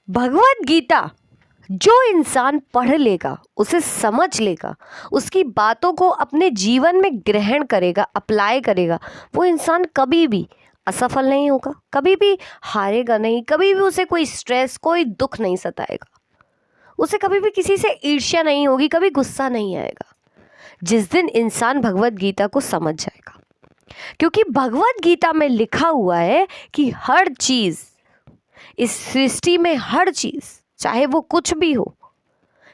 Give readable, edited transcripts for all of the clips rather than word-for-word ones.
भगवत गीता जो इंसान पढ़ लेगा, उसे समझ लेगा, उसकी बातों को अपने जीवन में ग्रहण करेगा, अप्लाई करेगा, वो इंसान कभी भी असफल नहीं होगा, कभी भी हारेगा नहीं, कभी भी उसे कोई स्ट्रेस, कोई दुख नहीं सताएगा, उसे कभी भी किसी से ईर्ष्या नहीं होगी, कभी गुस्सा नहीं आएगा जिस दिन इंसान भगवत गीता को समझ जाएगा। क्योंकि भगवत गीता में लिखा हुआ है कि हर चीज़, इस सृष्टि में हर चीज़, चाहे वो कुछ भी हो,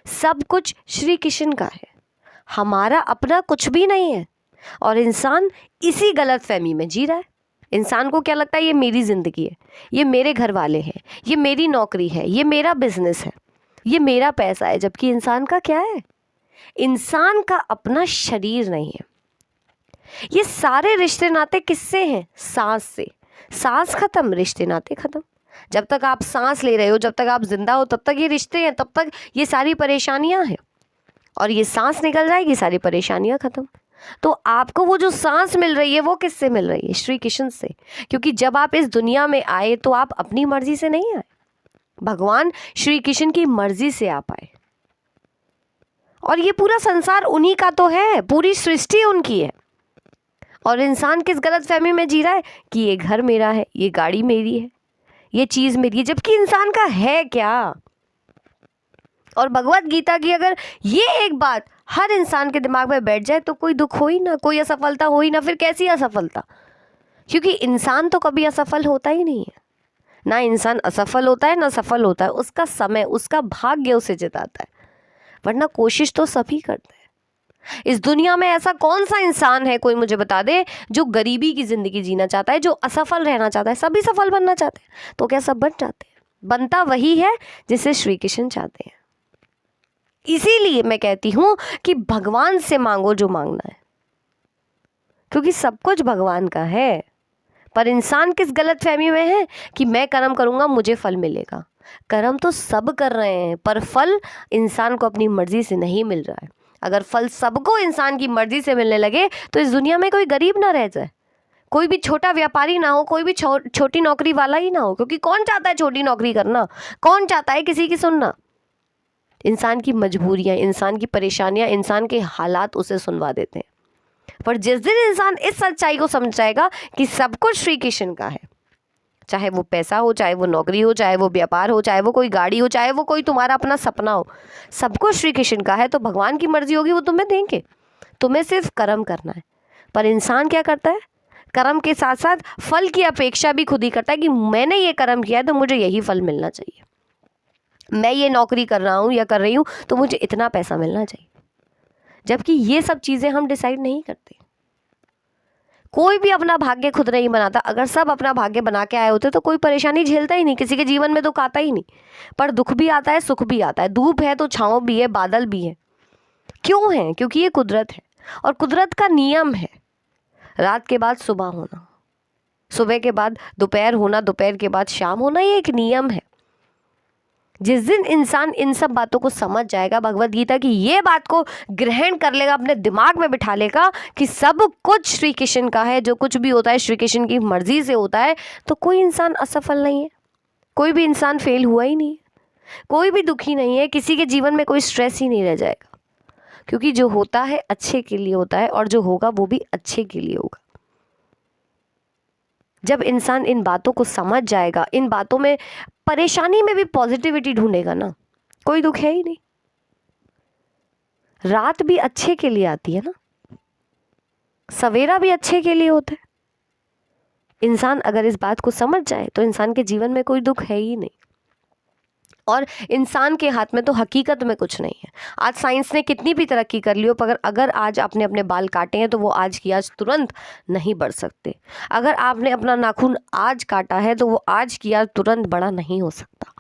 सब कुछ श्री कृष्ण का है, हमारा अपना कुछ भी नहीं है। और इंसान इसी गलत फहमी में जी रहा है। इंसान को क्या लगता है, ये मेरी ज़िंदगी है, ये मेरे घर वाले हैं, ये मेरी नौकरी है, ये मेरा बिजनेस है, ये मेरा पैसा है। जबकि इंसान का क्या है, इंसान का अपना शरीर नहीं है। ये सारे रिश्ते नाते किससे हैं, सांस से। सांस खत्म, रिश्ते नाते खत्म। जब तक आप सांस ले रहे हो, जब तक आप जिंदा हो, तब तक ये रिश्ते हैं, तब तक ये सारी परेशानियां हैं। और ये सांस निकल जाएगी, सारी परेशानियां खत्म। तो आपको वो जो सांस मिल रही है वो किससे मिल रही है, श्री कृष्ण से। क्योंकि जब आप इस दुनिया में आए तो आप अपनी मर्जी से नहीं आए, भगवान श्री कृष्ण की मर्जी से आप आए। और ये पूरा संसार उन्हीं का तो है, पूरी सृष्टि उनकी है। और इंसान किस गलत फहमी में जी रहा है कि ये घर मेरा है, ये गाड़ी मेरी है, ये चीज मेरी है, जबकि इंसान का है क्या। और भगवत गीता की अगर ये एक बात हर इंसान के दिमाग में बैठ जाए तो कोई दुख हो ही ना, कोई असफलता हो ही ना। फिर कैसी असफलता, क्योंकि इंसान तो कभी असफल होता ही नहीं है। ना इंसान असफल होता है ना सफल होता है, उसका समय, उसका भाग्य उसे जिताता है। वरना कोशिश तो सभी करते हैं। इस दुनिया में ऐसा कौन सा इंसान है, कोई मुझे बता दे, जो गरीबी की जिंदगी जीना चाहता है, जो असफल रहना चाहता है। सभी सफल बनना चाहते हैं। तो क्या सब बन जाते हैं? बनता वही है जिसे श्री कृष्ण चाहते हैं। इसीलिए मैं कहती हूं कि भगवान से मांगो जो मांगना है, क्योंकि सब कुछ भगवान का है। पर इंसान किस गलत फहमी में है कि मैं कर्म करूंगा मुझे फल मिलेगा। कर्म तो सब कर रहे हैं, पर फल इंसान को अपनी मर्जी से नहीं मिल रहा है। अगर फल सबको इंसान की मर्जी से मिलने लगे तो इस दुनिया में कोई गरीब ना रह जाए, कोई भी छोटा व्यापारी ना हो, कोई भी छोटी नौकरी वाला ही ना हो। क्योंकि कौन चाहता है छोटी नौकरी करना, कौन चाहता है किसी की सुनना। इंसान की मजबूरियां, इंसान की परेशानियां, इंसान के हालात उसे सुनवा देते हैं। पर जिस दिन इंसान इस सच्चाई को समझ जाएगा कि सब कुछ श्री कृष्ण का है, चाहे वो पैसा हो, चाहे वो नौकरी हो, चाहे वो व्यापार हो, चाहे वो कोई गाड़ी हो, चाहे वो कोई तुम्हारा अपना सपना हो, सब कुछ श्री कृष्ण का है, तो भगवान की मर्जी होगी, वो तुम्हें देंगे। तुम्हें सिर्फ कर्म करना है। पर इंसान क्या करता है, कर्म के साथ साथ फल की अपेक्षा भी खुद ही करता है कि मैंने ये कर्म किया है तो मुझे यही फल मिलना चाहिए। मैं ये नौकरी कर रहा हूँ या कर रही हूँ तो मुझे इतना पैसा मिलना चाहिए। जबकि ये सब चीज़ें हम डिसाइड नहीं करते। कोई भी अपना भाग्य खुद नहीं बनाता। अगर सब अपना भाग्य बना के आए होते तो कोई परेशानी झेलता ही नहीं, किसी के जीवन में दुख आता ही नहीं। पर दुख भी आता है, सुख भी आता है, धूप है तो छाँव भी है, बादल भी है। क्यों है? क्योंकि ये कुदरत है। और कुदरत का नियम है रात के बाद सुबह होना, सुबह के बाद दोपहर होना, दोपहर के बाद शाम होना। ये एक नियम है। जिस दिन इंसान इन सब बातों को समझ जाएगा, भगवत गीता की ये बात को ग्रहण कर लेगा, अपने दिमाग में बिठा लेगा कि सब कुछ श्री कृष्ण का है, जो कुछ भी होता है श्री कृष्ण की मर्जी से होता है, तो कोई इंसान असफल नहीं है, कोई भी इंसान फेल हुआ ही नहीं है, कोई भी दुखी नहीं है, किसी के जीवन में कोई स्ट्रेस ही नहीं रह जाएगा। क्योंकि जो होता है अच्छे के लिए होता है, और जो होगा वो भी अच्छे के लिए होगा। जब इंसान इन बातों को समझ जाएगा, इन बातों में, परेशानी में भी पॉजिटिविटी ढूंढेगा ना, कोई दुख है ही नहीं। रात भी अच्छे के लिए आती है ना, सवेरा भी अच्छे के लिए होता है। इंसान अगर इस बात को समझ जाए तो इंसान के जीवन में कोई दुख है ही नहीं। और इंसान के हाथ में तो हकीकत में कुछ नहीं है। आज साइंस ने कितनी भी तरक्की कर ली हो, पर अगर आज आपने अपने बाल काटे हैं तो वो आज की आज तुरंत नहीं बढ़ सकते। अगर आपने अपना नाखून आज काटा है तो वो आज की आज तुरंत बड़ा नहीं हो सकता।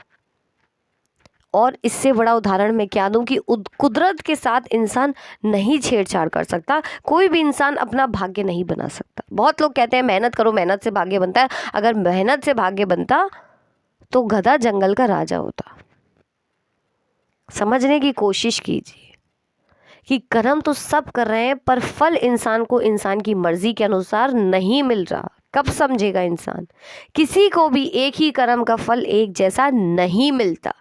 और इससे बड़ा उदाहरण मैं क्या दूं कि कुदरत के साथ इंसान नहीं छेड़छाड़ कर सकता। कोई भी इंसान अपना भाग्य नहीं बना सकता। बहुत लोग कहते हैं मेहनत करो, मेहनत से भाग्य बनता है। अगर मेहनत से भाग्य बनता तो गधा जंगल का राजा होता। समझने की कोशिश कीजिए कि कर्म तो सब कर रहे हैं, पर फल इंसान को इंसान की मर्जी के अनुसार नहीं मिल रहा। कब समझेगा इंसान? किसी को भी एक ही कर्म का फल एक जैसा नहीं मिलता।